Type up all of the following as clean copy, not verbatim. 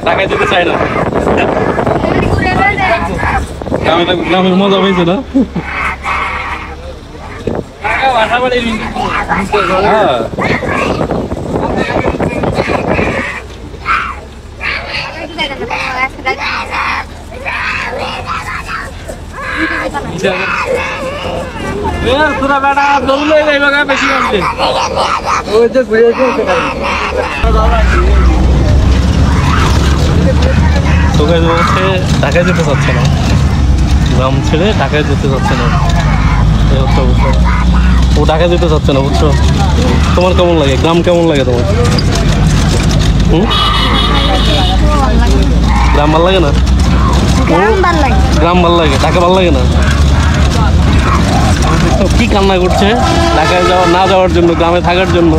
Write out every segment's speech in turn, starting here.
টাকায় দিতে চাই না। গ্রামের মজা পেয়েছে না? তোরা বেটা দৌড়লে যাইবা বেশি আসবে। ওই যে ঘুরে তোকে বলছে ঢাকায় যেতে চাচ্ছে না, গ্রাম ছেড়ে ঢাকায় যেতে চাচ্ছে না, এই হচ্ছে অবস্থা। ও ঢাকায় যেতে চাচ্ছে না, বুঝছো? তোমার কেমন লাগে? গ্রাম কেমন লাগে তোমার? গ্রাম ভাল লাগে না? গ্রাম ভাল লাগে, ঢাকা ভাল লাগে না? কি কান্না করছে ঢাকায় না যাওয়ার জন্য, গ্রামে থাকার জন্য।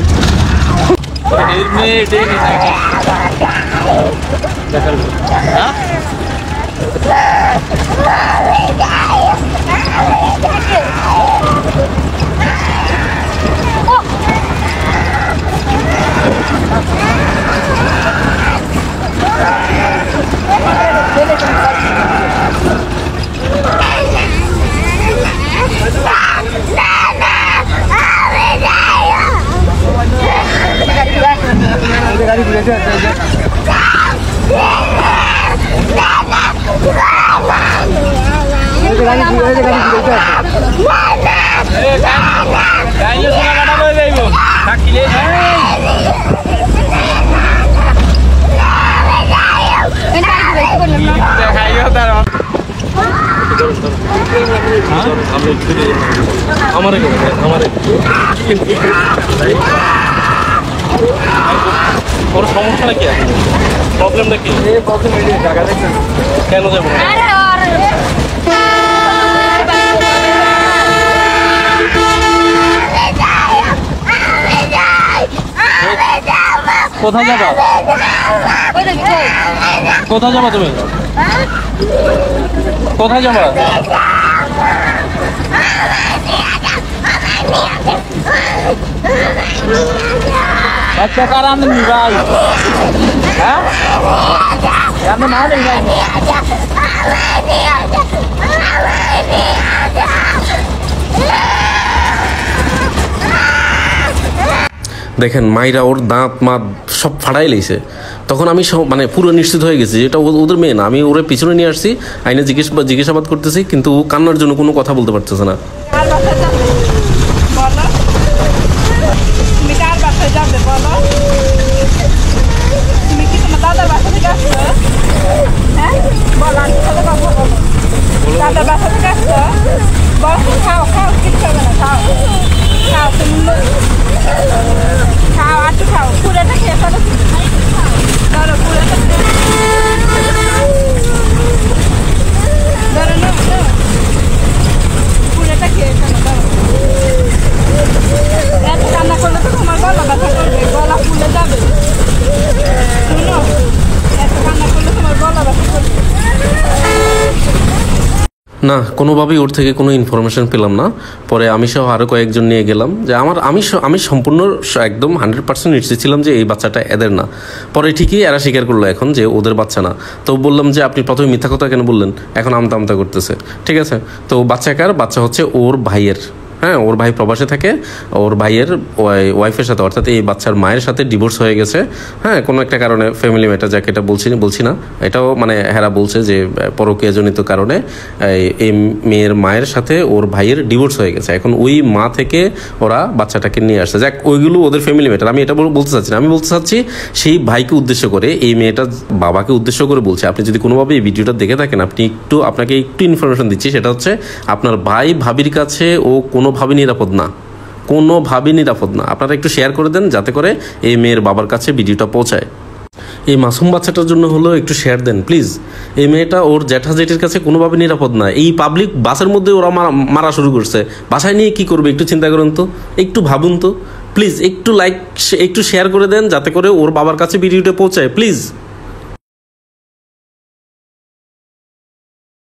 ওর সমস্যাটা কি আছে? প্রবলেমটা কি? কেন যাবো? কোথায় যাবা? কোথায় যাবা তুমি? কোথায় যাবা? বাচ্চা কার আনেননি ভাই? হ্যাঁ না নেই ভাই। দেখেন মাইরা ওর দাঁত মাত সব ফাটাই লেছে। তখন আমি মানে পুরো নিশ্চিত হয়ে গেছি যেটা ওদের মেয়ে না। আমি ওরে পিছনে নিয়ে আসছি, আইনে জিজ্ঞাসাবাদ করতেছি, কিন্তু ও কান্নার জন্য কোনো কথা বলতে পারতেছে না। না, কোনোভাবেই ওর থেকে কোনো ইনফরমেশন পেলাম না। পরে আমি সহ আরও কয়েকজন নিয়ে গেলাম যে আমি সম্পূর্ণ একদম 100% নিশ্চিত ছিলাম যে এই বাচ্চাটা এদের না। পরে ঠিকই এরা স্বীকার করলো এখন যে ওদের বাচ্চা না। তো বললাম যে আপনি প্রথমে মিথ্যা কথা কেন বললেন? এখন আমতা আমতা করতেছে। ঠিক আছে, তো বাচ্চা কার? বাচ্চা হচ্ছে ওর ভাইয়ের। হ্যাঁ, ওর ভাই প্রবাসে থাকে, ওর ভাইয়ের ওয়াইফের সাথে, অর্থাৎ এই বাচ্চার মায়ের সাথে ডিভোর্স হয়ে গেছে। হ্যাঁ, কোনো একটা কারণে, ফ্যামিলি ম্যাটার, যাকে এটা বলছি না, এটাও মানে হেরা বলছে যে পরকীয়াজনিত কারণে এই মেয়ের মায়ের সাথে ওর ভাইয়ের ডিভোর্স হয়ে গেছে। এখন ওই মা থেকে ওরা বাচ্চাটাকে নিয়ে আসছে। যাক, ওইগুলো ওদের ফ্যামিলি ম্যাটার, আমি এটা বলতে চাচ্ছি না। আমি বলতে চাচ্ছি সেই ভাইকে উদ্দেশ্য করে, এই মেয়েটা বাবাকে উদ্দেশ্য করে বলছে। আপনি যদি কোনোভাবে এই ভিডিওটা দেখে থাকেন, আপনাকে একটু ইনফরমেশন দিচ্ছি, সেটা হচ্ছে আপনার ভাই ভাবির কাছে ও কোনোভাবে নিরাপদ না, কোনোভাবেই নিরাপদ না। আপনারা একটু শেয়ার করে দেন যাতে করে এই মেয়ের বাবার কাছে ভিডিওটা পৌঁছায়। এই মাসুম বাচ্চাটার জন্য হলো একটু শেয়ার দেন প্লিজ। এই মেয়েটা ওর জ্যাঠা জেঠির কাছে কোনোভাবে নিরাপদ না। এই পাবলিক বাসের মধ্যে ওরা মারা শুরু করছে। বাসায় নিয়ে কি করবে একটু চিন্তা করেন তো, একটু ভাবুন তো প্লিজ। একটু শেয়ার করে দেন যাতে করে ওর বাবার কাছে ভিডিওটা পৌঁছায় প্লিজ।